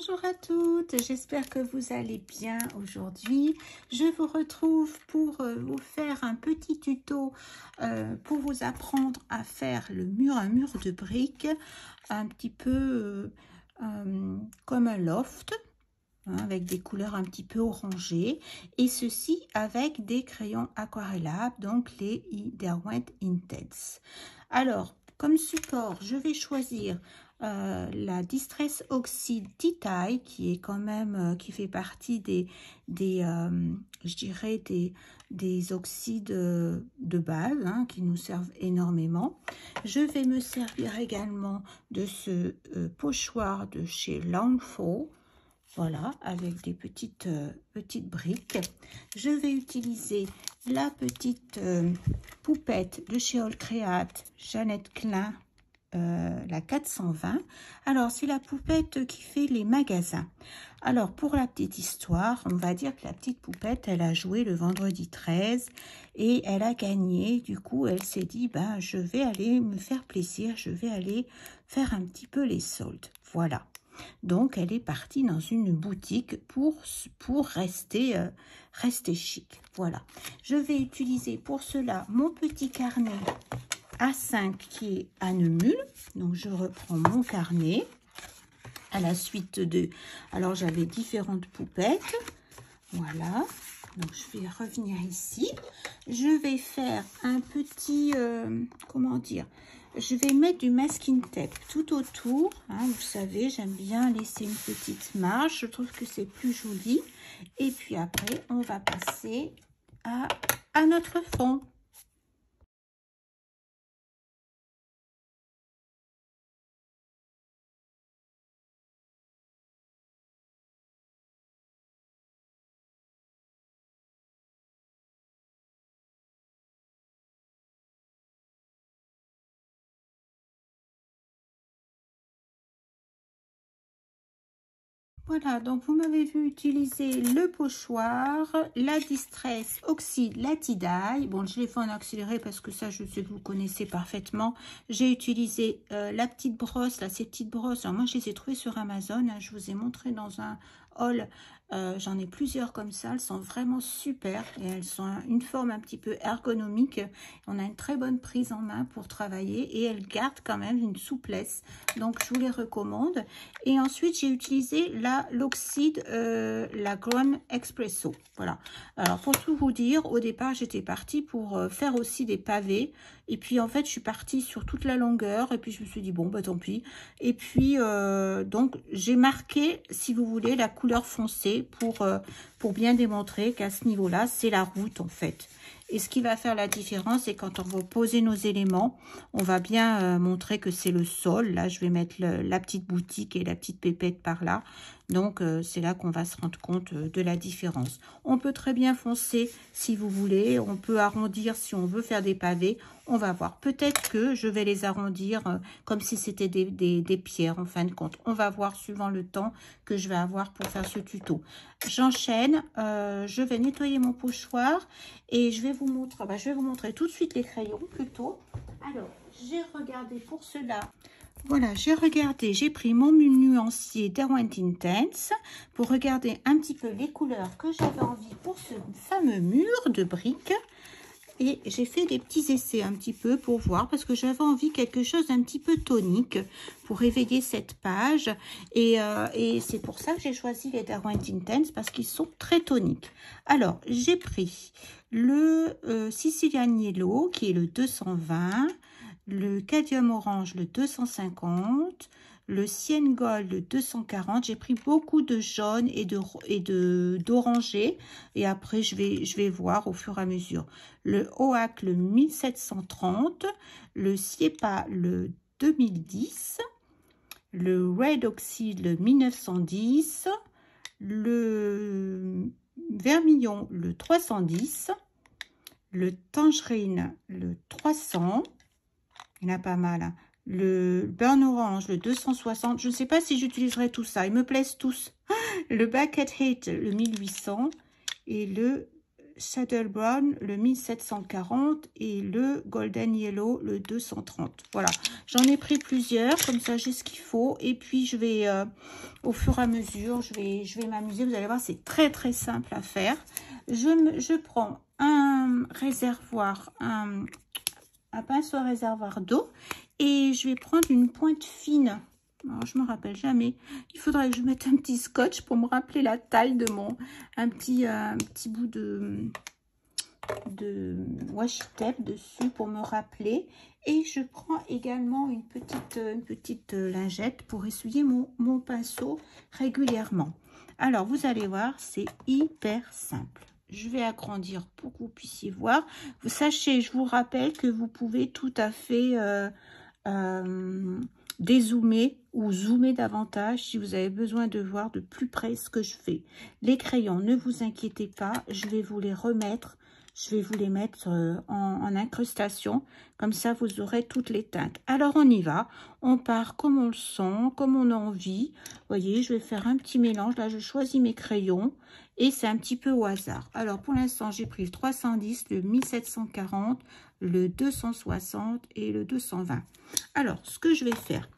Bonjour à toutes, j'espère que vous allez bien aujourd'hui. Je vous retrouve pour vous faire un petit tuto pour vous apprendre à faire un mur de briques un petit peu comme un loft, hein, avec des couleurs un petit peu orangées, et ceci avec des crayons aquarellables, donc les Derwent Intense. Alors, comme support, je vais choisir la Distress Oxide Titaille, qui est quand même qui fait partie je dirais des oxydes de base, hein, qui nous servent énormément. Je vais me servir également de ce pochoir de chez Landfall, voilà, avec des petites briques. Je vais utiliser la petite poupette de chez All Create, Jeannette Klein, la 420. Alors, c'est la poupette qui fait les magasins. Alors, pour la petite histoire, on va dire que la petite poupette, elle a joué le vendredi 13 et elle a gagné. Du coup, elle s'est dit, ben, je vais aller me faire plaisir, je vais aller faire un petit peu les soldes. Voilà. Donc, elle est partie dans une boutique pour rester chic. Voilà. Je vais utiliser pour cela mon petit carnet A5 qui est à Neumule. Donc, je reprends mon carnet à la suite de... Alors, j'avais différentes poupettes. Voilà. Donc, je vais revenir ici. Je vais faire un petit... comment dire ? Je vais mettre du masking tape tout autour. Hein, vous savez, j'aime bien laisser une petite marge. Je trouve que c'est plus joli. Et puis après, on va passer à notre fond. Voilà, donc vous m'avez vu utiliser le pochoir, la Distress Oxide, la Titaille. Bon, je l'ai fait en accéléré parce que ça, je sais que vous connaissez parfaitement. J'ai utilisé la petite brosse, là, ces petites brosses. Alors moi, je les ai trouvées sur Amazon. Hein, je vous ai montré dans un haul. J'en ai plusieurs comme ça. Elles sont vraiment super et elles sont une forme un petit peu ergonomique. On a une très bonne prise en main pour travailler et elles gardent quand même une souplesse. Donc, je vous les recommande. Et ensuite, j'ai utilisé l'oxyde, la Grown Espresso. Voilà. Alors, pour tout vous dire, au départ, j'étais partie pour faire aussi des pavés. Et puis, en fait, je suis partie sur toute la longueur. Et puis, je me suis dit, bon, bah tant pis. Et puis, donc, j'ai marqué, si vous voulez, la couleur foncée pour bien démontrer qu'à ce niveau-là, c'est la route, en fait. Et ce qui va faire la différence, c'est quand on va poser nos éléments, on va bien montrer que c'est le sol. Là, je vais mettre la petite boutique et la petite pépette par là. Donc, c'est là qu'on va se rendre compte de la différence. On peut très bien foncer si vous voulez. On peut arrondir si on veut faire des pavés. On va voir. Peut-être que je vais les arrondir comme si c'était des pierres en fin de compte. On va voir suivant le temps que je vais avoir pour faire ce tuto. J'enchaîne. Je vais nettoyer mon pochoir et je vais vous montrer tout de suite les crayons plutôt. Alors, j'ai regardé pour cela. Voilà, j'ai pris mon nuancier Derwent Intense pour regarder un petit peu les couleurs que j'avais envie pour ce fameux mur de briques. Et j'ai fait des petits essais un petit peu pour voir parce que j'avais envie quelque chose d'un petit peu tonique pour réveiller cette page. Et c'est pour ça que j'ai choisi les Derwent Intense parce qu'ils sont très toniques. Alors, j'ai pris le Sicilian Yellow qui est le 220, le Cadmium Orange le 250, le Sienne Gold le 240. J'ai pris beaucoup de jaune et d'orangé et après je vais voir au fur et à mesure. Le Oak le 1730, le Siepa le 2010, le Red Oxide le 1910, le Vermillon le 310, le Tangerine le 300. Il y en a pas mal. Hein. Le Burn Orange, le 260. Je ne sais pas si j'utiliserai tout ça. Ils me plaisent tous. Le Buckethead, le 1800. Et le Saddle Brown, le 1740 et le Golden Yellow, le 230. Voilà, j'en ai pris plusieurs, comme ça j'ai ce qu'il faut. Et puis je vais, au fur et à mesure, je vais m'amuser. Vous allez voir, c'est très très simple à faire. Je prends un réservoir, un pinceau réservoir d'eau et je vais prendre une pointe fine. Alors, je me rappelle jamais. Il faudrait que je mette un petit scotch pour me rappeler la taille de mon... Un petit bout de washi tape dessus pour me rappeler. Et je prends également une petite lingette pour essuyer mon pinceau régulièrement. Alors, vous allez voir, c'est hyper simple. Je vais agrandir pour que vous puissiez voir. Vous sachez, je vous rappelle que vous pouvez tout à fait... dézoomer ou zoomer davantage si vous avez besoin de voir de plus près ce que je fais. Les crayons, ne vous inquiétez pas, je vais vous les remettre, je vais vous les mettre en incrustation, comme ça vous aurez toutes les teintes. Alors on y va, on part comme on le sent, comme on a envie. Vous voyez, je vais faire un petit mélange, là je choisis mes crayons et c'est un petit peu au hasard. Alors pour l'instant j'ai pris le 310, le 1740, le 260 et le 220. Alors, ce que je vais faire,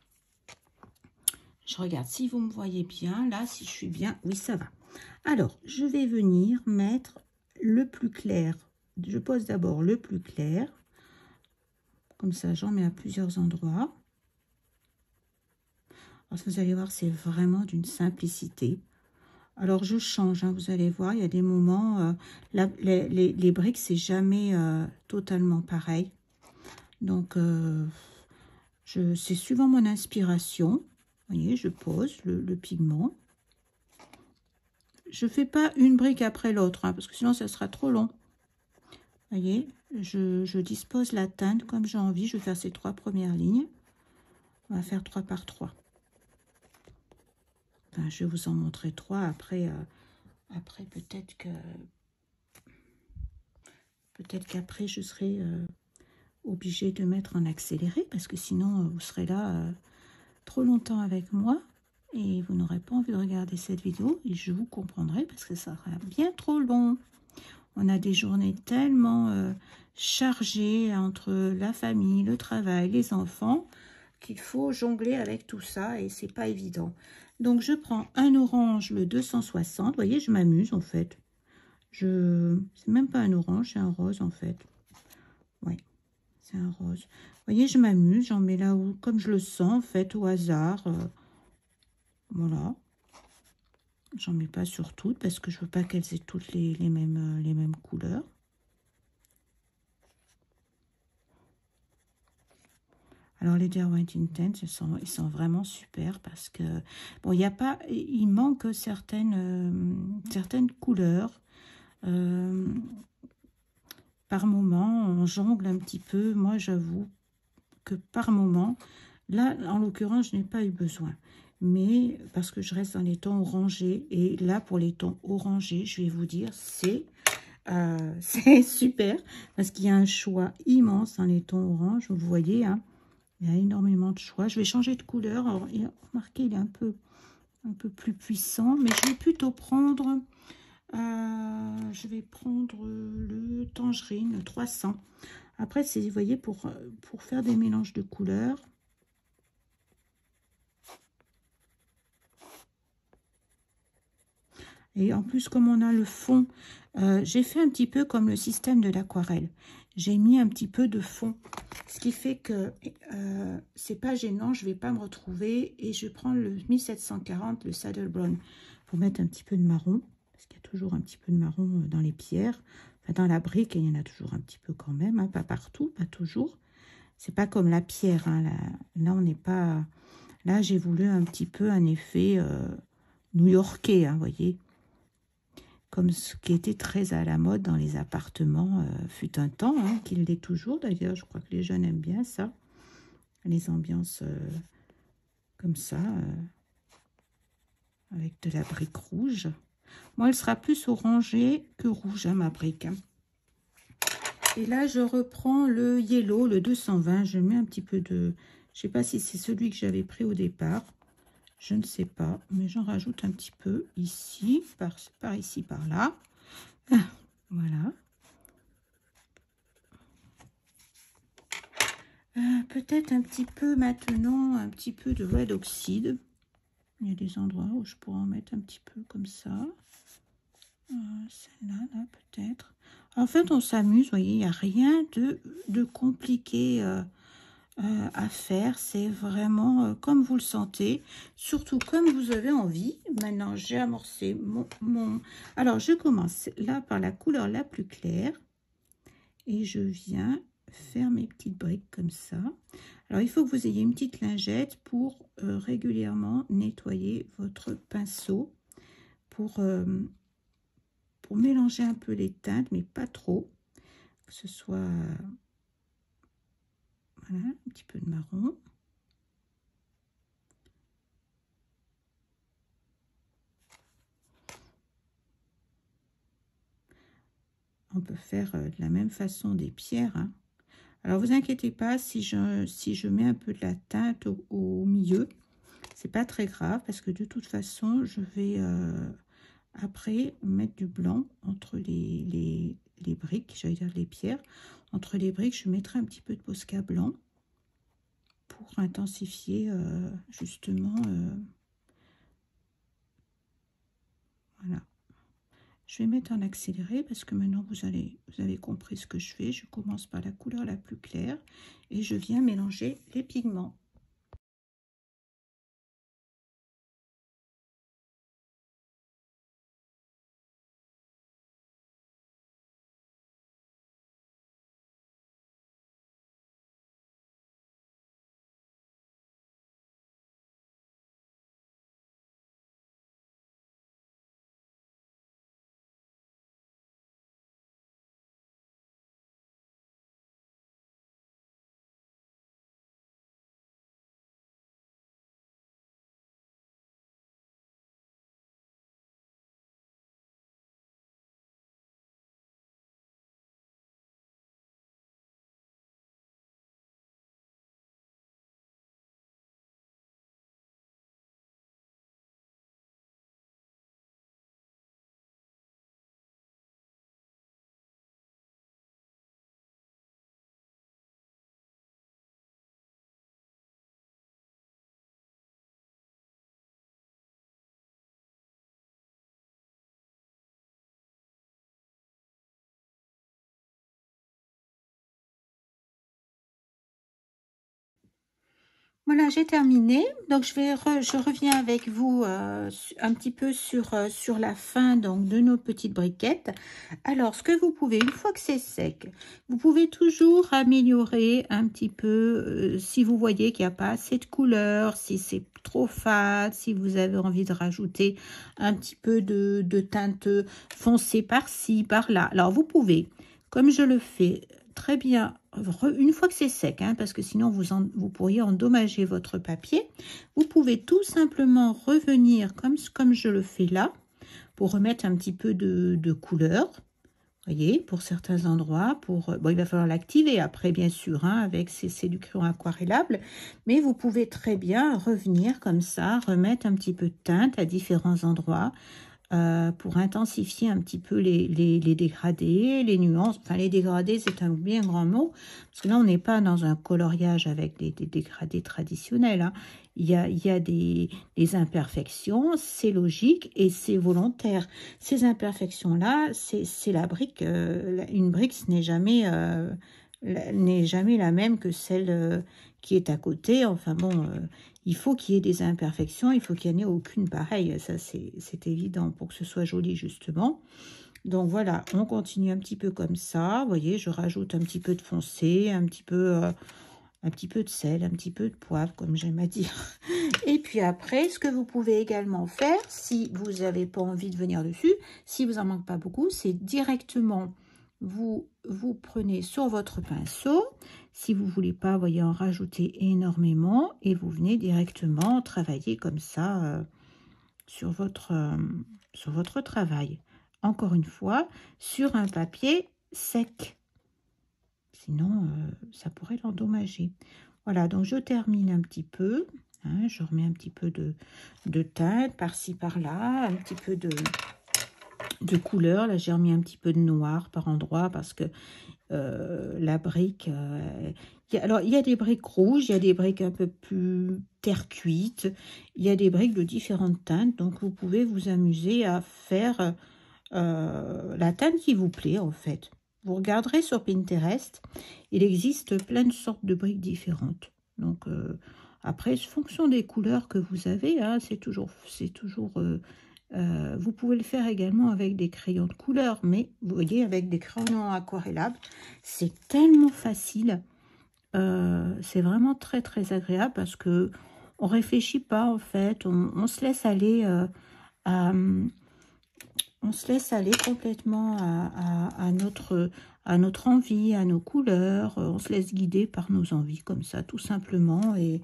je regarde si vous me voyez bien, là, si je suis bien, oui, ça va. Alors, je vais venir mettre le plus clair. Je pose d'abord le plus clair. Comme ça, j'en mets à plusieurs endroits. Alors, vous allez voir, c'est vraiment d'une simplicité. Alors, je change, hein, vous allez voir, il y a des moments, les briques, c'est jamais totalement pareil. Donc, c'est suivant mon inspiration. Vous voyez, je pose le pigment. Je ne fais pas une brique après l'autre, hein, parce que sinon, ça sera trop long. Vous voyez, je dispose la teinte comme j'ai envie. Je vais faire ces 3 premières lignes. On va faire 3 par 3. Enfin, je vais vous en montrer 3. Après peut-être qu'après, je serai obligée de mettre en accéléré, parce que sinon, vous serez là... trop longtemps avec moi et vous n'aurez pas envie de regarder cette vidéo et je vous comprendrai parce que ça sera bien trop long. On a des journées tellement chargées entre la famille, le travail, les enfants qu'il faut jongler avec tout ça et c'est pas évident. Donc je prends un orange, le 260. Vous voyez, je m'amuse en fait. C'est même pas un orange, c'est un rose en fait. Ouais. C'est un rose. Vous voyez, je m'amuse. J'en mets là où, comme je le sens, en fait, au hasard. Voilà. J'en mets pas sur toutes parce que je veux pas qu'elles aient toutes les mêmes couleurs. Alors, les Derwent Intense, ils sont vraiment super parce que, bon, il manque certaines couleurs. Par moment, on jongle un petit peu. Moi, j'avoue que par moment, là, en l'occurrence, je n'ai pas eu besoin. Mais parce que je reste dans les tons orangés. Et là, pour les tons orangés, je vais vous dire, c'est super. Parce qu'il y a un choix immense dans les tons orange. Vous voyez, hein, il y a énormément de choix. Je vais changer de couleur. Alors, remarquez, il est un peu plus puissant. Mais je vais plutôt prendre... je vais prendre le tangerine, le 300. Après, c'est, vous voyez, pour faire des mélanges de couleurs. Et en plus, comme on a le fond, j'ai fait un petit peu comme le système de l'aquarelle. J'ai mis un petit peu de fond. Ce qui fait que c'est pas gênant, je vais pas me retrouver. Et je prends le 1740, le Saddle Brown, pour mettre un petit peu de marron. Parce qu'il y a toujours un petit peu de marron dans les pierres. Enfin, dans la brique, il y en a toujours un petit peu quand même. Hein, pas partout, pas toujours. C'est pas comme la pierre. Hein, là, on n'est pas... Là, j'ai voulu un petit peu un effet new-yorkais, hein, vous voyez. Comme ce qui était très à la mode dans les appartements, fut un temps, hein, qu'il l'est toujours d'ailleurs. Je crois que les jeunes aiment bien ça. Les ambiances comme ça, avec de la brique rouge. Moi, elle sera plus orangée que rouge, hein, ma brique. Hein. Et là, je reprends le yellow, le 220. Je mets un petit peu de... Je ne sais pas si c'est celui que j'avais pris au départ. Je ne sais pas, mais j'en rajoute un petit peu ici, par ici, par là. Voilà. Peut-être un petit peu maintenant, un petit peu de Red Oxide. Il y a des endroits où je pourrais en mettre un petit peu comme ça. Celle-là, là, peut-être. En fait, on s'amuse, vous voyez, il n'y a rien de compliqué à faire. C'est vraiment comme vous le sentez, surtout comme vous avez envie. Maintenant, j'ai amorcé mon... Alors, je commence là par la couleur la plus claire. Et je viens faire mes petites briques comme ça. Alors, il faut que vous ayez une petite lingette pour régulièrement nettoyer votre pinceau pour mélanger un peu les teintes, mais pas trop. Que ce soit voilà, un petit peu de marron. On peut faire de la même façon des pierres. Hein. Alors, vous inquiétez pas si je mets un peu de la teinte au milieu. C'est pas très grave parce que de toute façon, je vais après mettre du blanc entre les briques, j'allais dire les pierres. Entre les briques, je mettrai un petit peu de Posca blanc pour intensifier justement. Voilà. Je vais mettre en accéléré parce que maintenant vous avez compris ce que je fais. Je commence par la couleur la plus claire et je viens mélanger les pigments. Voilà, j'ai terminé. Donc, je reviens avec vous un petit peu sur la fin donc, de nos petites briquettes. Alors, ce que vous pouvez, une fois que c'est sec, vous pouvez toujours améliorer un petit peu si vous voyez qu'il n'y a pas assez de couleur, si c'est trop fade, si vous avez envie de rajouter un petit peu de teinte foncée par-ci, par-là. Alors, vous pouvez, comme je le fais, très bien, une fois que c'est sec, hein, parce que sinon vous pourriez endommager votre papier, vous pouvez tout simplement revenir comme je le fais là, pour remettre un petit peu de couleur, voyez, pour certains endroits, bon, il va falloir l'activer après, bien sûr, hein, avec c'est du crayon aquarellable, mais vous pouvez très bien revenir comme ça, remettre un petit peu de teinte à différents endroits, pour intensifier un petit peu les dégradés, les nuances. Enfin, les dégradés, c'est un bien grand mot, parce que là, on n'est pas dans un coloriage avec des dégradés traditionnels. Hein. Il y a des imperfections, c'est logique et c'est volontaire. Ces imperfections-là, c'est la brique. Une brique, ce n'est jamais la même que celle qui est à côté. Enfin bon, il faut qu'il y ait des imperfections, il faut qu'il n'y en ait aucune pareille. Ça, c'est évident pour que ce soit joli, justement. Donc voilà, on continue un petit peu comme ça. Vous voyez, je rajoute un petit peu de foncé, un petit peu de sel, un petit peu de poivre, comme j'aime à dire. Et puis après, ce que vous pouvez également faire, si vous n'avez pas envie de venir dessus, si vous en manque pas beaucoup, c'est directement, vous prenez sur votre pinceau, si vous voulez pas, voyez, en rajouter énormément, et vous venez directement travailler comme ça sur votre travail. Encore une fois, sur un papier sec. Sinon, ça pourrait l'endommager. Voilà, donc je termine un petit peu. Hein, je remets un petit peu de teinte par-ci, par-là. Un petit peu de couleurs. Là, j'ai remis un petit peu de noir par endroit parce que la brique... alors, il y a des briques rouges, il y a des briques un peu plus terre cuite, il y a des briques de différentes teintes. Donc, vous pouvez vous amuser à faire la teinte qui vous plaît, en fait. Vous regarderez sur Pinterest, il existe plein de sortes de briques différentes. Donc, après, fonction des couleurs que vous avez, hein, c'est toujours vous pouvez le faire également avec des crayons de couleur, mais vous voyez, avec des crayons aquarellables, c'est tellement facile. C'est vraiment très très agréable parce que on réfléchit pas en fait, on se laisse aller on se laisse aller complètement à notre envie, à nos couleurs. On se laisse guider par nos envies comme ça, tout simplement. Et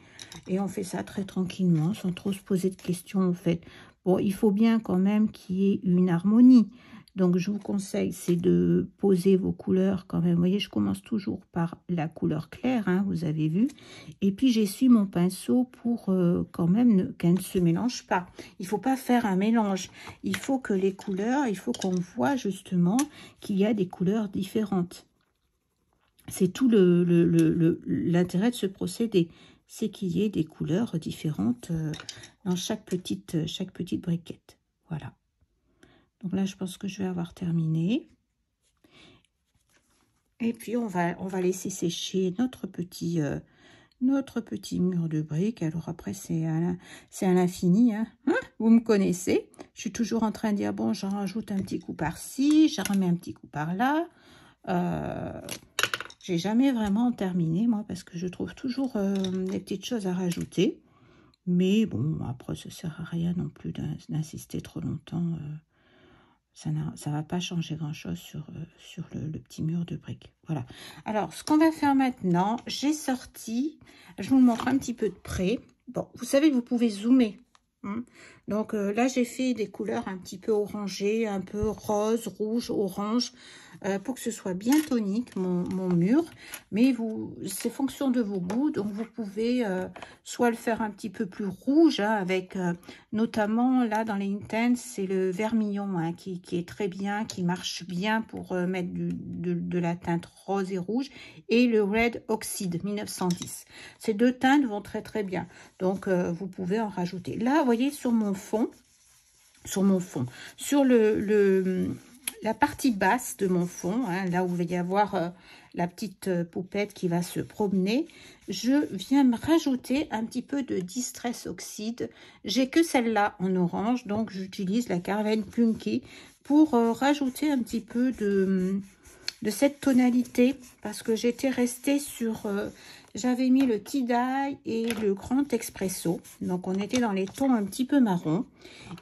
on fait ça très tranquillement, sans trop se poser de questions, en fait. Bon, il faut bien quand même qu'il y ait une harmonie. Donc, je vous conseille, c'est de poser vos couleurs quand même. Vous voyez, je commence toujours par la couleur claire, hein, vous avez vu. Et puis, j'essuie mon pinceau pour quand même qu'elle ne se mélange pas. Il ne faut pas faire un mélange. Il faut que les couleurs, il faut qu'on voit justement qu'il y a des couleurs différentes. C'est tout l'intérêt de ce procédé. C'est qu'il y ait des couleurs différentes dans chaque petite briquette. Voilà. Donc là, je pense que je vais avoir terminé. Et puis, on va laisser sécher notre petit mur de briques. Alors après, c'est à l'infini. Hein. Vous me connaissez. Je suis toujours en train de dire, bon, j'en rajoute un petit coup par-ci, j'en remets un petit coup par-là. J'ai jamais vraiment terminé, moi, parce que je trouve toujours des petites choses à rajouter. Mais bon, après, ça ne sert à rien non plus d'insister trop longtemps. Ça ne va pas changer grand-chose sur le petit mur de briques. Voilà. Alors, ce qu'on va faire maintenant, j'ai sorti, je vous le montre un petit peu de près. Bon, vous savez, vous pouvez zoomer. Hein. Donc là, j'ai fait des couleurs un petit peu orangées, un peu rose, rouge, orange, pour que ce soit bien tonique, mon mur. Mais c'est fonction de vos goûts, donc vous pouvez soit le faire un petit peu plus rouge, hein, avec notamment là dans les Intense, c'est le vermillon hein, qui est très bien, qui marche bien pour mettre de la teinte rose et rouge, et le Red Oxide 1910. Ces deux teintes vont très très bien, donc vous pouvez en rajouter. Là, vous voyez, sur mon fond, sur la partie basse de mon fond, hein, là où il va y avoir la petite poupette qui va se promener, je viens me rajouter un petit peu de Distress Oxide. J'ai que celle-là en orange, donc j'utilise la Caravane Punky pour rajouter un petit peu de cette tonalité, parce que j'étais restée sur... j'avais mis le Tie-Dye et le Grand Espresso, donc on était dans les tons un petit peu marron,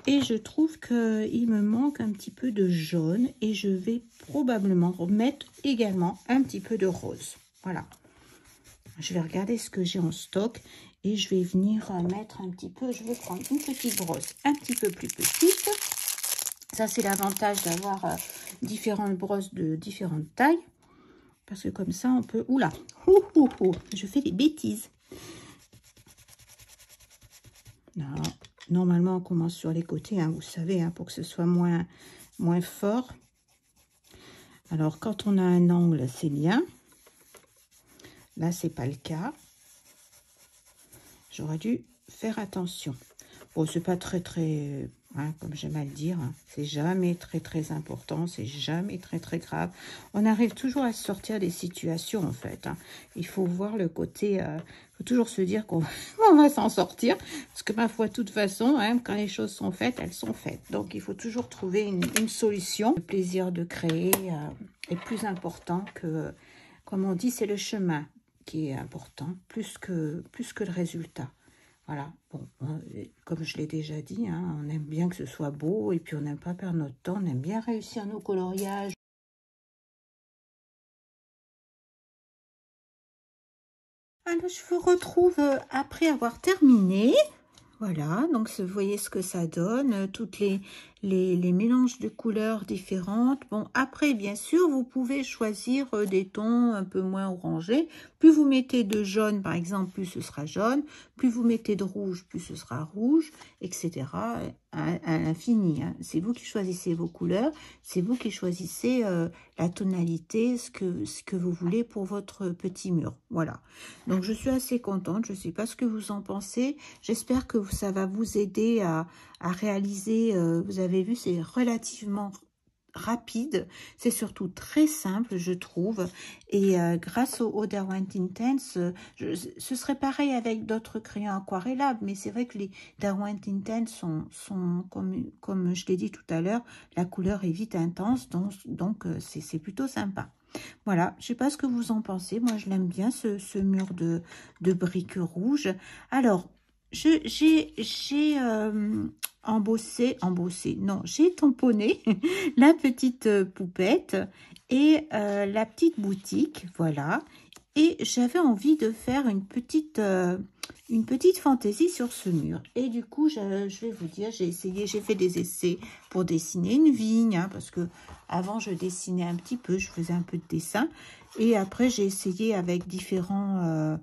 et je trouve qu'il me manque un petit peu de jaune, et je vais probablement remettre également un petit peu de rose. Voilà. Je vais regarder ce que j'ai en stock, et je vais venir mettre un petit peu, je vais prendre une petite brosse un petit peu plus petite. Ça, c'est l'avantage d'avoir différentes brosses de différentes tailles. Parce que comme ça, on peut... Oula, je fais des bêtises. Non, normalement, on commence sur les côtés, hein, vous savez, hein, pour que ce soit moins fort. Alors, quand on a un angle, c'est bien. Là, c'est pas le cas. J'aurais dû faire attention. Bon, c'est pas très, hein, comme j'aime à le dire, hein, c'est jamais très important, c'est jamais très grave. On arrive toujours à sortir des situations, en fait. Hein. Il faut voir le côté... faut toujours se dire qu'on va s'en sortir. Parce que, ma foi, de toute façon, hein, quand les choses sont faites, elles sont faites. Donc, il faut toujours trouver une solution. Le plaisir de créer est plus important que... Comme on dit, c'est le chemin qui est important, plus que le résultat. Voilà, bon, comme je l'ai déjà dit, hein, on aime bien que ce soit beau et puis on n'aime pas perdre notre temps, on aime bien réussir nos coloriages. Alors, je vous retrouve après avoir terminé. Voilà, donc vous voyez ce que ça donne, toutes les mélanges de couleurs différentes. Bon, après, bien sûr, vous pouvez choisir des tons un peu moins orangés. Plus vous mettez de jaune, par exemple, plus ce sera jaune. Plus vous mettez de rouge, plus ce sera rouge, etc. À l'infini, hein. C'est vous qui choisissez vos couleurs. C'est vous qui choisissez la tonalité, ce que vous voulez pour votre petit mur. Voilà. Donc, je suis assez contente. Je ne sais pas ce que vous en pensez. J'espère que ça va vous aider à réaliser. Vous avez vu, c'est relativement rapide, c'est surtout très simple, je trouve, et grâce au Derwent Intense, ce serait pareil avec d'autres crayons aquarellables, mais c'est vrai que les Derwent Intense sont comme je l'ai dit tout à l'heure, la couleur est vite intense, donc c'est plutôt sympa. Voilà, je sais pas ce que vous en pensez, moi je l'aime bien ce mur de briques rouges. Alors, j'ai non, j'ai tamponné la petite poupette et la petite boutique, voilà. Et j'avais envie de faire une petite fantaisie sur ce mur. Et du coup, je vais vous dire, j'ai fait des essais pour dessiner une vigne, hein, parce que avant je dessinais un petit peu, je faisais un peu de dessin. Et après, j'ai essayé avec différents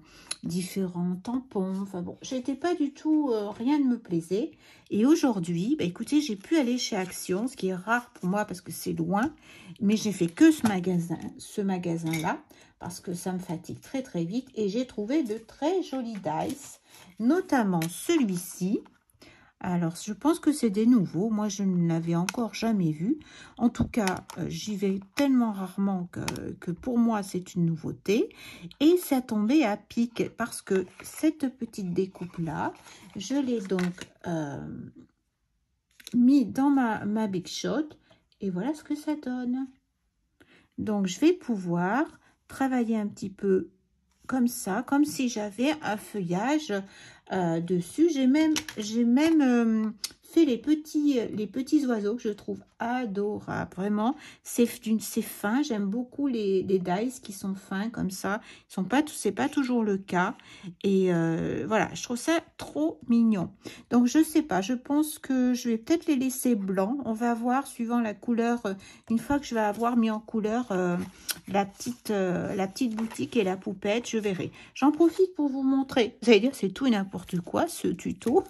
tampons. Enfin bon, j'étais pas du tout, rien ne me plaisait. Et aujourd'hui, bah écoutez, j'ai pu aller chez Action, ce qui est rare pour moi parce que c'est loin. Mais j'ai fait que ce magasin-là, parce que ça me fatigue très très vite. Et j'ai trouvé de très jolis dice, notamment celui-ci. Alors, je pense que c'est des nouveaux. Moi, je ne l'avais encore jamais vu. En tout cas, j'y vais tellement rarement que pour moi, c'est une nouveauté. Et ça tombait à pic parce que cette petite découpe-là, je l'ai donc mis dans ma Big Shot. Et voilà ce que ça donne. Donc, je vais pouvoir travailler un petit peu comme ça, comme si j'avais un feuillage dessus. J'ai même fait les petits oiseaux que je trouve adorables. Vraiment, c'est fin. J'aime beaucoup les dice qui sont fins comme ça. C'est pas toujours le cas. Et voilà, je trouve ça trop mignon. Donc, je sais pas, je pense que je vais peut-être les laisser blancs. On va voir suivant la couleur. Une fois que je vais avoir mis en couleur la petite boutique et la poupette, je verrai. J'en profite pour vous montrer. Vous allez dire, c'est tout et n'importe quoi, ce tuto.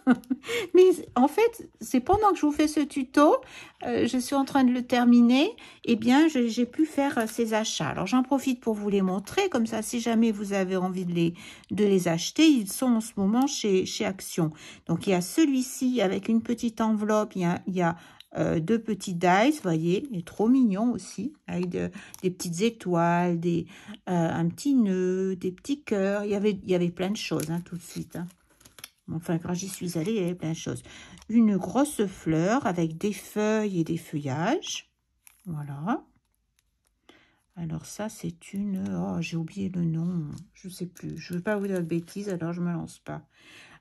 Mais en fait, c'est pendant que je vous fais ce tuto, je suis en train de le terminer, et bien, j'ai pu faire ces achats. Alors, j'en profite pour vous les montrer. Comme ça, si jamais vous avez envie de les acheter, ils sont en ce moment chez Action. Donc, il y a celui-ci avec une petite enveloppe. Il y a deux petits dice, vous voyez, il est trop mignon aussi, avec des petites étoiles, un petit nœud, des petits cœurs. Il y avait plein de choses, hein, tout de suite. Hein. Enfin, quand j'y suis allée, il y avait plein de choses. Une grosse fleur avec des feuilles et des feuillages. Voilà. Alors ça, c'est une... Oh, j'ai oublié le nom. Je ne sais plus. Je ne veux pas vous dire de bêtises, alors je ne me lance pas.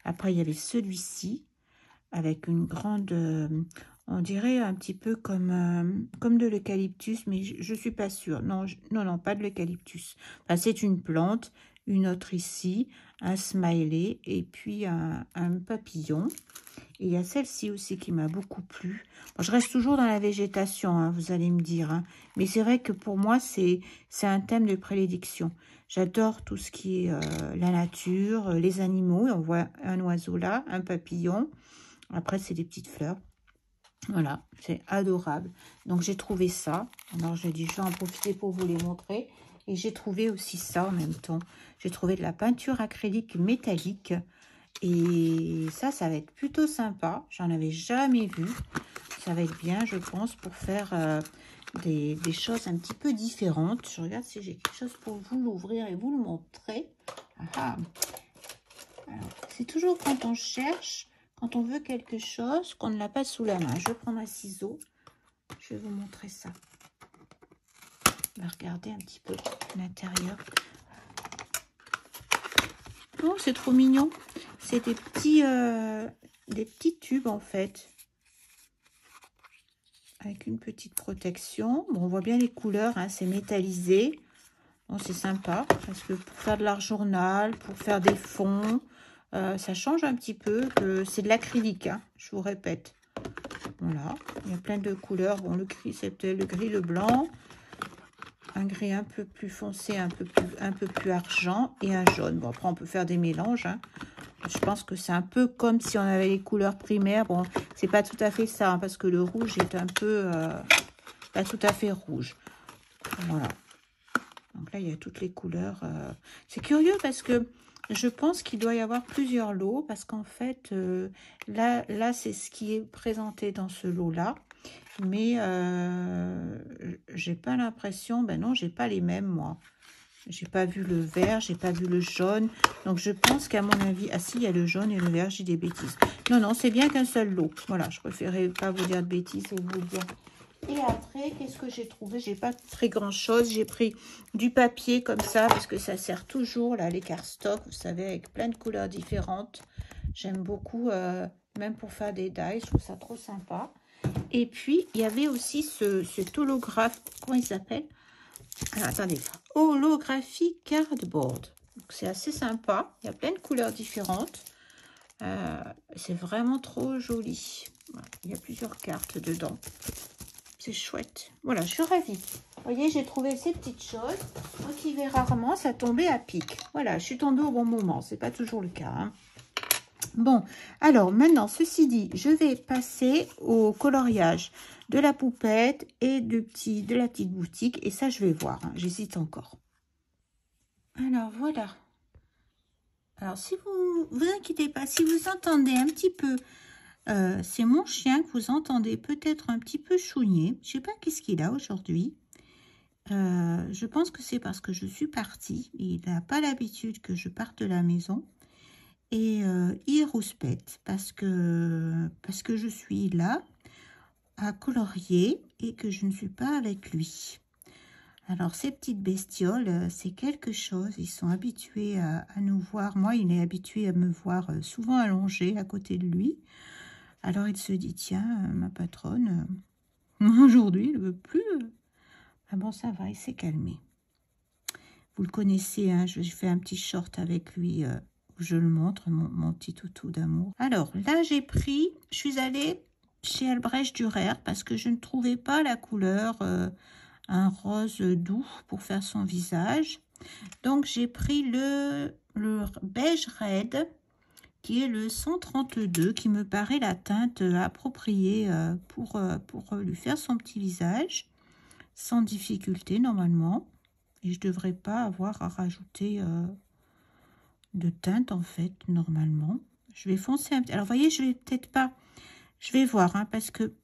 Après, il y avait celui-ci, avec une grande... on dirait un petit peu comme de l'eucalyptus, mais je ne suis pas sûre. Non, non, pas de l'eucalyptus. Enfin, c'est une plante, une autre ici, un smiley et puis un papillon. Et il y a celle-ci aussi qui m'a beaucoup plu. Bon, je reste toujours dans la végétation, hein, vous allez me dire. Hein. Mais c'est vrai que pour moi, c'est un thème de prédilection. J'adore tout ce qui est la nature, les animaux. On voit un oiseau là, un papillon. Après, c'est des petites fleurs. Voilà, c'est adorable. Donc, j'ai trouvé ça. Alors, j'ai dit, je vais en profiter pour vous les montrer. Et j'ai trouvé aussi ça en même temps. J'ai trouvé de la peinture acrylique métallique. Et ça va être plutôt sympa. J'en avais jamais vu. Ça va être bien, je pense, pour faire des choses un petit peu différentes. Je regarde si j'ai quelque chose pour vous l'ouvrir et vous le montrer. C'est toujours quand on cherche... Quand on veut quelque chose, qu'on ne l'a pas sous la main. Je vais prendre un ciseau. Je vais vous montrer ça. On va regarder un petit peu l'intérieur. Oh, c'est trop mignon. C'est des petits tubes, en fait. Avec une petite protection. Bon, on voit bien les couleurs. Hein, c'est métallisé. Bon, c'est sympa. Parce que pour faire de l'art journal, pour faire des fonds... ça change un petit peu, c'est de l'acrylique, hein, je vous répète. Voilà, il y a plein de couleurs. Bon, le gris, c'est peut-être le gris, le blanc. Un gris un peu plus foncé, un peu plus argent et un jaune. Bon, après, on peut faire des mélanges. Hein. Je pense que c'est un peu comme si on avait les couleurs primaires. Bon, c'est pas tout à fait ça, hein, parce que le rouge est un peu... pas tout à fait rouge. Voilà. Donc là, il y a toutes les couleurs. C'est curieux parce que je pense qu'il doit y avoir plusieurs lots. Parce qu'en fait, là c'est ce qui est présenté dans ce lot-là. Mais j'ai pas l'impression... Ben non, j'ai pas les mêmes, moi. J'ai pas vu le vert, j'ai pas vu le jaune. Donc, je pense qu'à mon avis... Ah si, il y a le jaune et le vert, j'ai des bêtises. Non, non, c'est bien qu'un seul lot. Voilà, je préférais pas vous dire de bêtises et vous le dire. Et après, qu'est-ce que j'ai trouvé? J'ai pas très grand-chose. J'ai pris du papier comme ça, parce que ça sert toujours, là, les cardstock, vous savez, avec plein de couleurs différentes. J'aime beaucoup, même pour faire des dies, je trouve ça trop sympa. Et puis, il y avait aussi cet holographe, comment il s'appelle? Alors, attendez, holographie cardboard. C'est assez sympa, il y a plein de couleurs différentes. C'est vraiment trop joli. Voilà, il y a plusieurs cartes dedans. C'est chouette. Voilà, je suis ravie. Vous voyez, j'ai trouvé ces petites choses. Moi qui vais rarement, ça tombait à pic. Voilà, je suis tombée au bon moment. C'est pas toujours le cas. Hein. Bon, alors maintenant, ceci dit, je vais passer au coloriage de la poupette et de la petite boutique. Et ça, je vais voir. Hein. J'hésite encore. Alors, voilà. Alors, si vous inquiétez pas, si vous entendez un petit peu... c'est mon chien que vous entendez peut-être un petit peu chougner. Je sais pas qu'est-ce qu'il a aujourd'hui. Je pense que c'est parce que je suis partie. Il n'a pas l'habitude que je parte de la maison. Et il rouspète parce que je suis là à colorier et que je ne suis pas avec lui. Alors, ces petites bestioles, c'est quelque chose. Ils sont habitués à nous voir. Moi, il est habitué à me voir souvent allongée à côté de lui. Alors, il se dit, tiens, ma patronne, aujourd'hui, il ne veut plus. Ah bon, ça va, il s'est calmé. Vous le connaissez, hein, je fais un petit short avec lui, où je le montre, mon petit toutou d'amour. Alors, là, je suis allée chez Albrecht Dürer parce que je ne trouvais pas la couleur, un rose doux pour faire son visage. Donc, j'ai pris le beige red, qui est le 132, qui me paraît la teinte appropriée pour lui faire son petit visage, sans difficulté normalement. Et je ne devrais pas avoir à rajouter de teinte en fait, normalement. Je vais foncer un petit... Alors, vous voyez, je vais peut-être pas... Je vais voir, hein, parce que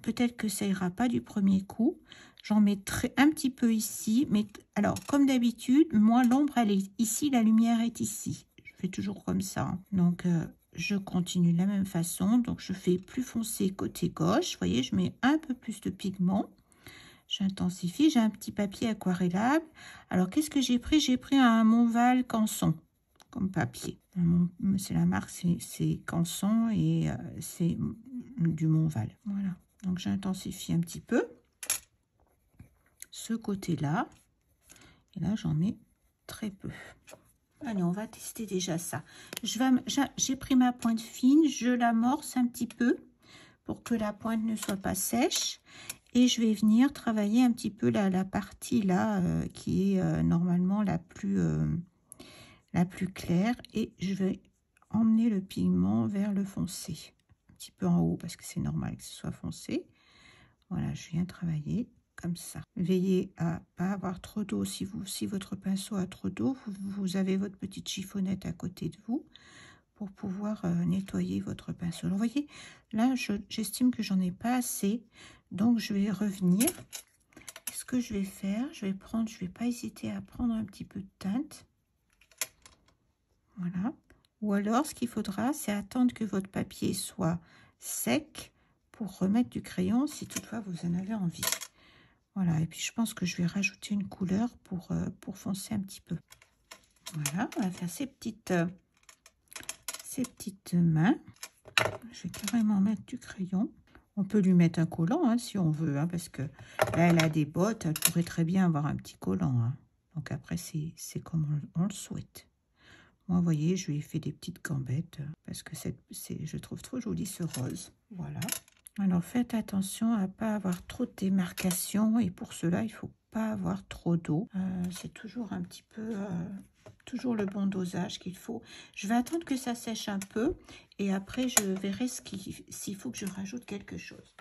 peut-être que ça ira pas du premier coup. J'en mettrai un petit peu ici. Mais alors, comme d'habitude, moi, l'ombre, elle est ici, la lumière est ici. Je fais toujours comme ça. Hein. Donc, je continue de la même façon. Donc, je fais plus foncé côté gauche. Vous voyez, je mets un peu plus de pigment. J'intensifie. J'ai un petit papier aquarellable. Alors, qu'est-ce que j'ai pris? J'ai pris un Montval Canson comme papier. C'est la marque, c'est Canson et c'est du Montval. Voilà. Donc, j'intensifie un petit peu ce côté-là. Et là, j'en mets très peu. Allez, on va tester déjà ça. J'ai pris ma pointe fine, je l'amorce un petit peu pour que la pointe ne soit pas sèche. Et je vais venir travailler un petit peu la partie là qui est normalement la plus claire. Et je vais emmener le pigment vers le foncé. Un petit peu en haut parce que c'est normal que ce soit foncé. Voilà, je viens travailler comme ça. Veillez à pas avoir trop d'eau. Si votre pinceau a trop d'eau, vous avez votre petite chiffonnette à côté de vous pour pouvoir nettoyer votre pinceau. Alors, vous voyez, là, j'estime que j'en ai pas assez. Donc, je vais revenir. Ce que je vais faire, je vais pas hésiter à prendre un petit peu de teinte. Voilà. Ou alors, ce qu'il faudra, c'est attendre que votre papier soit sec pour remettre du crayon si toutefois vous en avez envie. Voilà, et puis je pense que je vais rajouter une couleur pour foncer un petit peu. Voilà, on va faire ces petites mains. Je vais carrément mettre du crayon. On peut lui mettre un collant hein, si on veut, hein, parce que là, elle a des bottes, elle pourrait très bien avoir un petit collant. Hein. Donc après, c'est comme on le souhaite. Moi, vous voyez, je lui ai fait des petites gambettes parce que je trouve trop joli ce rose. Voilà. Alors faites attention à ne pas avoir trop de démarcation et pour cela il ne faut pas avoir trop d'eau. C'est toujours un petit peu, toujours le bon dosage qu'il faut. Je vais attendre que ça sèche un peu et après je verrai s'il faut que je rajoute quelque chose.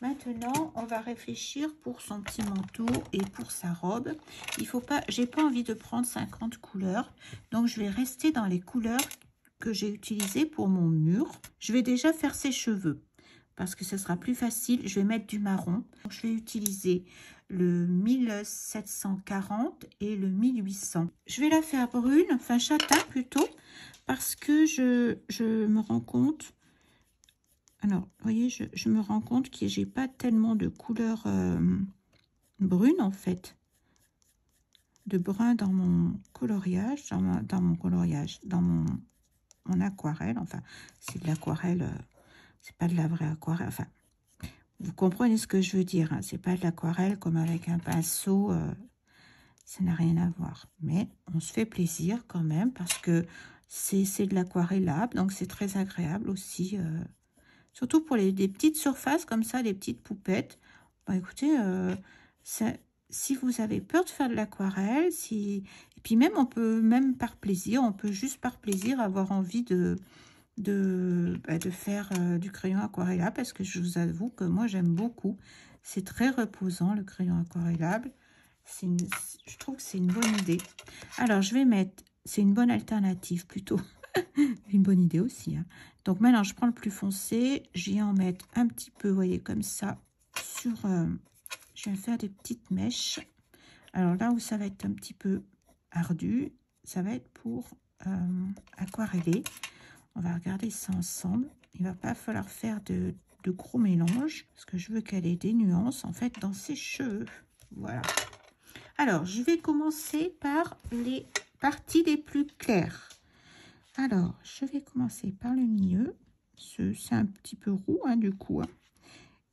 Maintenant, on va réfléchir pour son petit manteau et pour sa robe. Il faut pas, j'ai pas envie de prendre 50 couleurs, donc je vais rester dans les couleurs que j'ai utilisées pour mon mur. Je vais déjà faire ses cheveux parce que ce sera plus facile. Je vais mettre du marron. Donc, je vais utiliser le 1740 et le 1800. Je vais la faire brune, enfin châtain plutôt, parce que je me rends compte. Alors, vous voyez, je me rends compte que j'ai pas tellement de couleur brune en fait, de brun dans mon coloriage, dans mon aquarelle. Enfin, c'est de l'aquarelle, c'est pas de la vraie aquarelle. Enfin, vous comprenez ce que je veux dire, hein, c'est pas de l'aquarelle comme avec un pinceau, ça n'a rien à voir. Mais on se fait plaisir quand même parce que c'est de l'aquarellable, donc c'est très agréable aussi. Surtout pour des petites surfaces comme ça, des petites poupettes. Bon, écoutez, si vous avez peur de faire de l'aquarelle, et puis même on peut, même par plaisir, on peut juste par plaisir avoir envie de faire du crayon aquarellable parce que je vous avoue que moi j'aime beaucoup. C'est très reposant le crayon aquarellable. Je trouve que c'est une bonne idée. Alors je vais mettre, c'est une bonne alternative plutôt. Une bonne idée aussi, hein. Donc maintenant je prends le plus foncé, je viens en mettre un petit peu, vous voyez, comme ça sur, je vais faire des petites mèches. Alors là où ça va être un petit peu ardu, ça va être pour aquareller. On va regarder ça ensemble. Il va pas falloir faire de gros mélanges parce que je veux qu'elle ait des nuances en fait dans ses cheveux. Voilà. Alors je vais commencer par les parties les plus claires. Alors, je vais commencer par le milieu. C'est un petit peu roux, hein, du coup. Hein.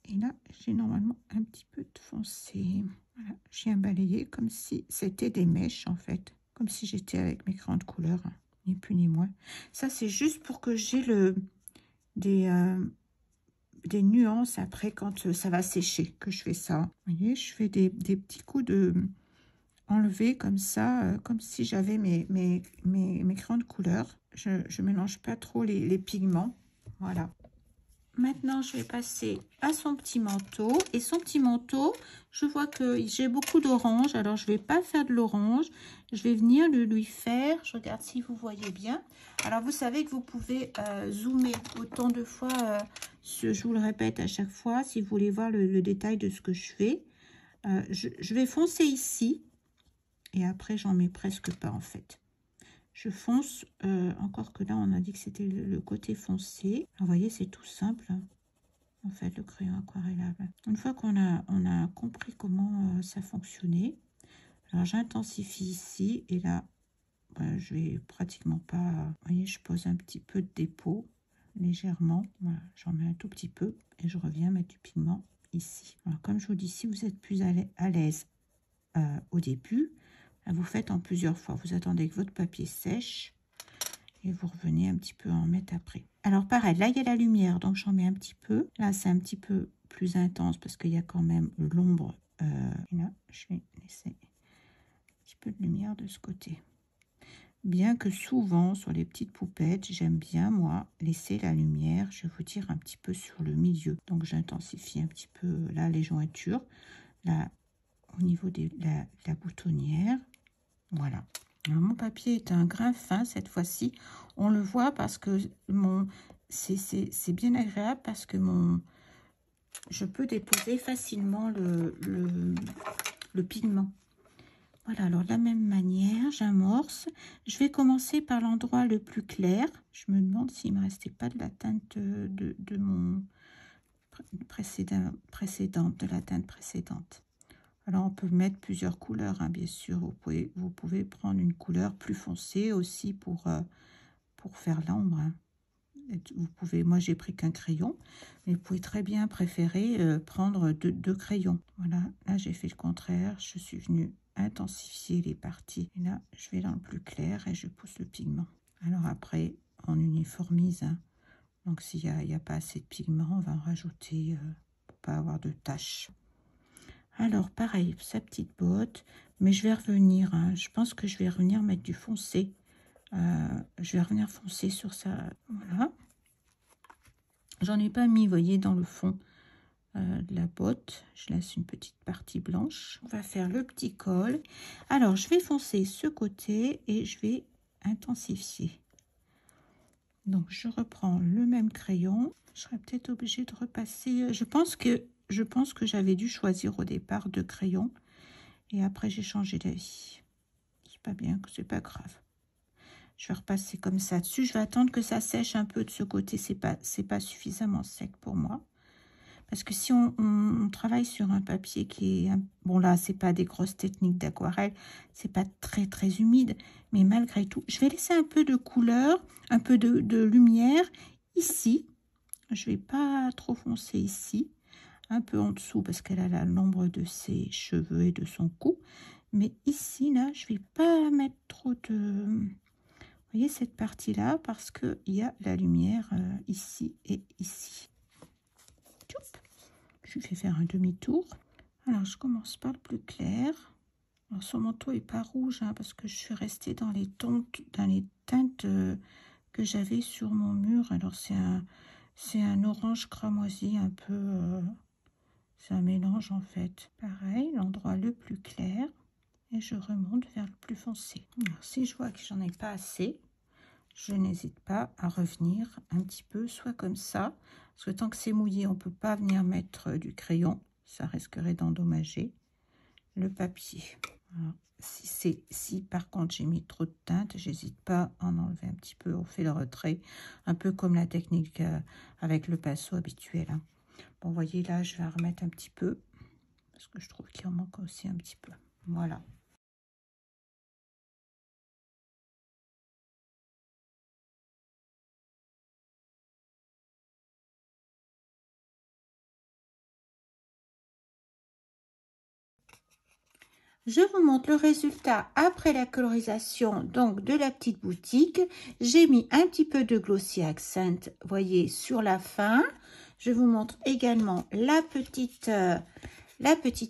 Et là, j'ai normalement un petit peu de foncé. Voilà, j'ai un balayé comme si c'était des mèches, en fait. Comme si j'étais avec mes crayons de couleur, hein, ni plus ni moins. Ça, c'est juste pour que j'ai des nuances après quand ça va sécher, que je fais ça. Vous voyez, je fais des petits coups de enlever comme ça, comme si j'avais mes crayons de couleur. Je mélange pas trop les pigments. Voilà. Maintenant, je vais passer à son petit manteau. Et son petit manteau, je vois que j'ai beaucoup d'orange. Alors, je vais pas faire de l'orange. Je vais venir lui faire. Je regarde si vous voyez bien. Alors, vous savez que vous pouvez zoomer autant de fois. Je vous le répète à chaque fois, si vous voulez voir le détail de ce que je fais. Je vais foncer ici. Et après, j'en mets presque pas, en fait. Je fonce, encore que là, on a dit que c'était le côté foncé. Alors, vous voyez, c'est tout simple, hein, en fait, le crayon aquarellable. Une fois qu'on a compris comment ça fonctionnait, alors j'intensifie ici. Et là, je vais pratiquement pas... Vous voyez, je pose un petit peu de dépôt, légèrement. Voilà, j'en mets un tout petit peu. Et je reviens mettre du pigment ici. Alors, comme je vous dis, si vous êtes plus à l'aise au début, vous faites en plusieurs fois. Vous attendez que votre papier sèche et vous revenez un petit peu en mettre après. Alors pareil, là il y a la lumière, donc j'en mets un petit peu. Là c'est un petit peu plus intense parce qu'il y a quand même l'ombre. Et là je vais laisser un petit peu de lumière de ce côté. Bien que souvent sur les petites poupettes, j'aime bien moi laisser la lumière, je vais vous dire, un petit peu sur le milieu. Donc j'intensifie un petit peu là les jointures, là au niveau de la boutonnière. Voilà. Alors, mon papier est un grain fin cette fois-ci. On le voit parce que c'est bien agréable parce que je peux déposer facilement le pigment. Voilà, alors de la même manière, j'amorce. Je vais commencer par l'endroit le plus clair. Je me demande s'il ne me restait pas de la teinte de mon précédente, de la teinte précédente. Alors, on peut mettre plusieurs couleurs, hein, bien sûr. Vous pouvez prendre une couleur plus foncée aussi pour faire l'ombre. Hein. Vous pouvez, moi, j'ai pris qu'un crayon, mais vous pouvez très bien préférer prendre deux crayons. Voilà, là, j'ai fait le contraire. Je suis venue intensifier les parties. Et là, je vais dans le plus clair et je pousse le pigment. Alors après, on uniformise, hein, Donc s'il n'y a pas assez de pigment, on va en rajouter pour pas avoir de taches. Alors pareil, sa petite botte, mais je vais revenir, hein, je pense que je vais revenir mettre du foncé. Je vais revenir foncer sur ça. Voilà. J'en ai pas mis, vous voyez, dans le fond de la botte. Je laisse une petite partie blanche. On va faire le petit col. Alors, je vais foncer ce côté et je vais intensifier. Donc, je reprends le même crayon. Je serais peut-être obligée de repasser. Je pense que j'avais dû choisir au départ 2 crayons. Et après, j'ai changé d'avis. C'est pas bien, c'est pas grave. Je vais repasser comme ça dessus. Je vais attendre que ça sèche un peu de ce côté. C'est pas suffisamment sec pour moi. Parce que si on travaille sur un papier qui est... Bon là, c'est pas des grosses techniques d'aquarelle. C'est pas très très humide. Mais malgré tout, je vais laisser un peu de couleur, un peu de lumière ici. Je vais pas trop foncer ici. Un peu en dessous parce qu'elle a l'ombre de ses cheveux et de son cou. Mais ici, là, je vais pas mettre trop de... Vous voyez cette partie-là, parce qu'il y a la lumière ici et ici. Je lui fais faire un demi-tour. Alors, je commence par le plus clair. Alors, son manteau n'est pas rouge, hein, parce que je suis restée dans les teintes que j'avais sur mon mur. Alors, c'est un orange cramoisi, un peu... c'est un mélange, en fait. Pareil, l'endroit le plus clair. Et je remonte vers le plus foncé. Alors, si je vois que j'en ai pas assez, je n'hésite pas à revenir un petit peu, soit comme ça, parce que tant que c'est mouillé, on ne peut pas venir mettre du crayon, ça risquerait d'endommager le papier. Alors, si par contre j'ai mis trop de teinte, j'hésite pas à en enlever un petit peu, on fait le retrait, un peu comme la technique avec le pinceau habituel. Hein. Bon, vous voyez là, je vais en remettre un petit peu, parce que je trouve qu'il en manque aussi un petit peu. Voilà. Je vous montre le résultat après la colorisation donc de la petite boutique. J'ai mis un petit peu de Glossy Accent, voyez, sur la fin. Je vous montre également la petite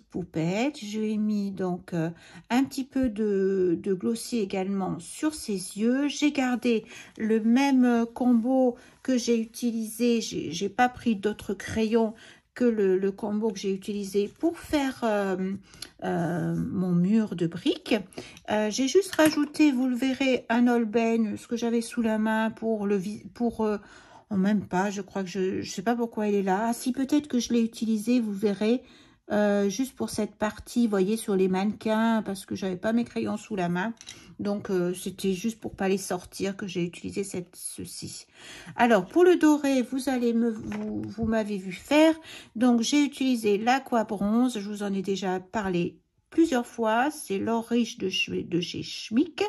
poupette. Je lui ai mis donc un petit peu de Glossy également sur ses yeux. J'ai gardé le même combo que j'ai utilisé. J'ai pas pris d'autres crayons que le combo que j'ai utilisé pour faire mon mur de briques. J'ai juste rajouté, vous le verrez, un Holbein, ce que j'avais sous la main pour même pas, je crois que je sais pas pourquoi elle est là. Ah, si, peut-être que je l'ai utilisé, vous verrez, juste pour cette partie, vous voyez, sur les mannequins, parce que j'avais pas mes crayons sous la main. Donc, c'était juste pour pas les sortir que j'ai utilisé ceci. Alors, pour le doré, vous m'avez vu faire. Donc, j'ai utilisé l'Aqua Bronze. Je vous en ai déjà parlé plusieurs fois. C'est l'or riche de chez Schmick.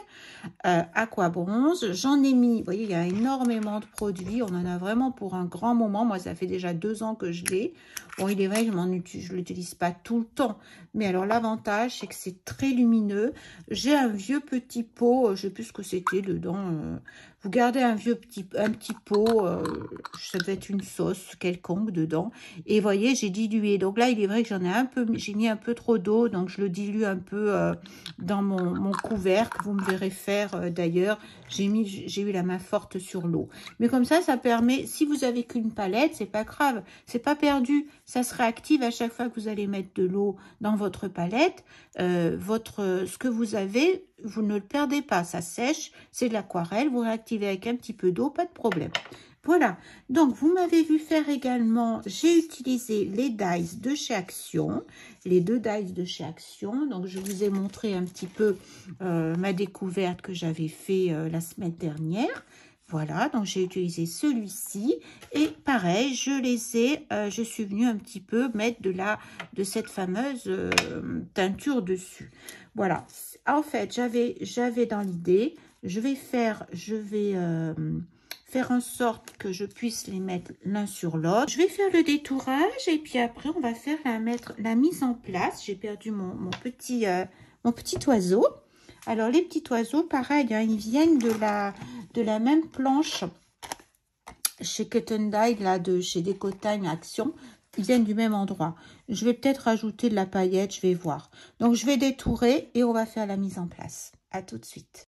Aqua Bronze. J'en ai mis, vous voyez, il y a énormément de produits. On en a vraiment pour un grand moment. Moi, ça fait déjà 2 ans que je l'ai. Bon, il est vrai, je ne l'utilise pas tout le temps. Mais alors, l'avantage, c'est que c'est très lumineux. J'ai un vieux petit pot, je ne sais plus ce que c'était dedans. Vous gardez un petit pot, ça devait être une sauce quelconque dedans. Et vous voyez, j'ai dilué. Donc là, il est vrai que j'ai mis un peu trop d'eau. Donc, je le dilue un peu dans mon couvercle. Vous me verrez faire d'ailleurs. J'ai eu la main forte sur l'eau. Mais comme ça permet, si vous avez qu'une palette, c'est pas grave. C'est pas perdu. Ça se réactive à chaque fois que vous allez mettre de l'eau dans votre palette. Ce que vous avez, vous ne le perdez pas. Ça sèche. C'est de l'aquarelle. Vous réactivez avec un petit peu d'eau. Pas de problème. Voilà, donc vous m'avez vu faire également, j'ai utilisé les dies de chez Action, les 2 dies de chez Action. Donc je vous ai montré un petit peu ma découverte que j'avais fait la semaine dernière. Voilà, donc j'ai utilisé celui-ci et pareil, je suis venue un petit peu mettre de cette fameuse teinture dessus. Voilà, en fait, j'avais dans l'idée, je vais faire en sorte que je puisse les mettre l'un sur l'autre. Je vais faire le détourage et puis après on va faire la mise en place. J'ai perdu mon petit oiseau. Alors les petits oiseaux, pareil, hein, ils viennent de la même planche chez Cut and Dye, là, de chez Décotagne Action. Ils viennent du même endroit. Je vais peut-être rajouter de la paillette, je vais voir. Donc, je vais détourer et on va faire la mise en place. À tout de suite.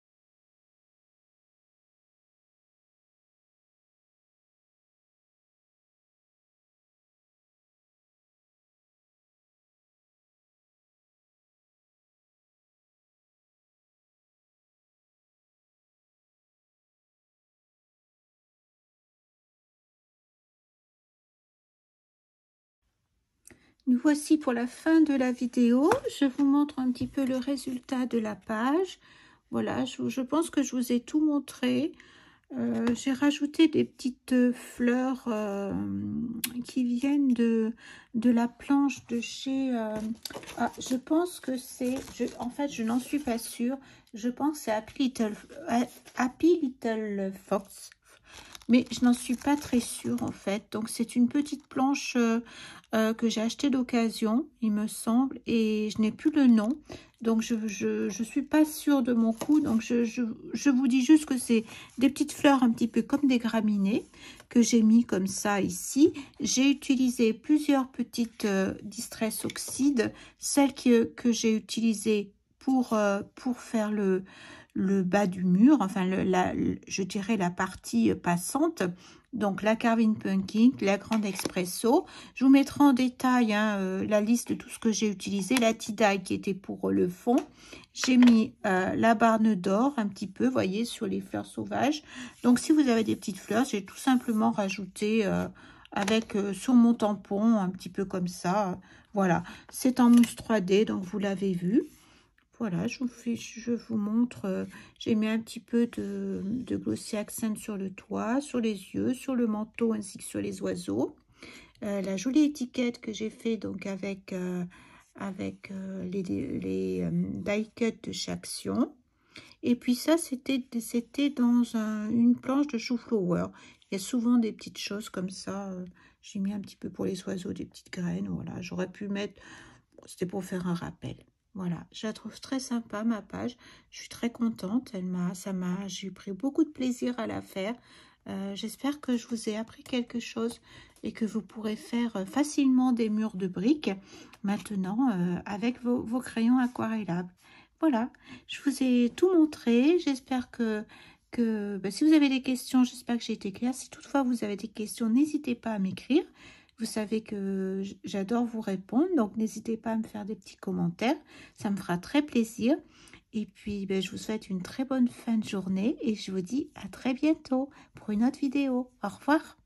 Nous voici pour la fin de la vidéo. Je vous montre un petit peu le résultat de la page. Voilà, je pense que je vous ai tout montré. J'ai rajouté des petites fleurs qui viennent de la planche de chez... je pense que c'est... En fait, je n'en suis pas sûre. Je pense que c'est Happy Little Fox. Mais je n'en suis pas très sûre en fait. Donc c'est une petite planche que j'ai achetée d'occasion, il me semble. Et je n'ai plus le nom. Donc je suis pas sûre de mon coup. Donc je vous dis juste que c'est des petites fleurs un petit peu comme des graminées que j'ai mis comme ça ici. J'ai utilisé plusieurs petites Distress Oxide. Celle que j'ai utilisée pour faire le bas du mur, enfin je dirais la partie passante, donc la Carving Pumpkin, la Grande Espresso. Je vous mettrai en détail la liste de tout ce que j'ai utilisé. La tie-dye qui était pour le fond. J'ai mis la barne d'or un petit peu, voyez, sur les fleurs sauvages. Donc si vous avez des petites fleurs, j'ai tout simplement rajouté avec sur mon tampon, un petit peu comme ça. Voilà, c'est en mousse 3D, donc vous l'avez vu. Voilà, je vous montre, j'ai mis un petit peu de Glossy Accent sur le toit, sur les yeux, sur le manteau ainsi que sur les oiseaux. La jolie étiquette que j'ai fait donc avec les die cut de chez Action. Et puis ça, c'était dans une planche de chou-flower. Il y a souvent des petites choses comme ça. J'ai mis un petit peu pour les oiseaux, des petites graines. Voilà, j'aurais pu mettre... C'était pour faire un rappel. Voilà, je la trouve très sympa, ma page. Je suis très contente. J'ai pris beaucoup de plaisir à la faire. J'espère que je vous ai appris quelque chose et que vous pourrez faire facilement des murs de briques maintenant avec vos crayons aquarellables. Voilà, je vous ai tout montré. J'espère que si vous avez des questions, j'espère que j'ai été claire. Si toutefois vous avez des questions, n'hésitez pas à m'écrire. Vous savez que j'adore vous répondre, donc n'hésitez pas à me faire des petits commentaires. Ça me fera très plaisir. Et puis, je vous souhaite une très bonne fin de journée et je vous dis à très bientôt pour une autre vidéo. Au revoir.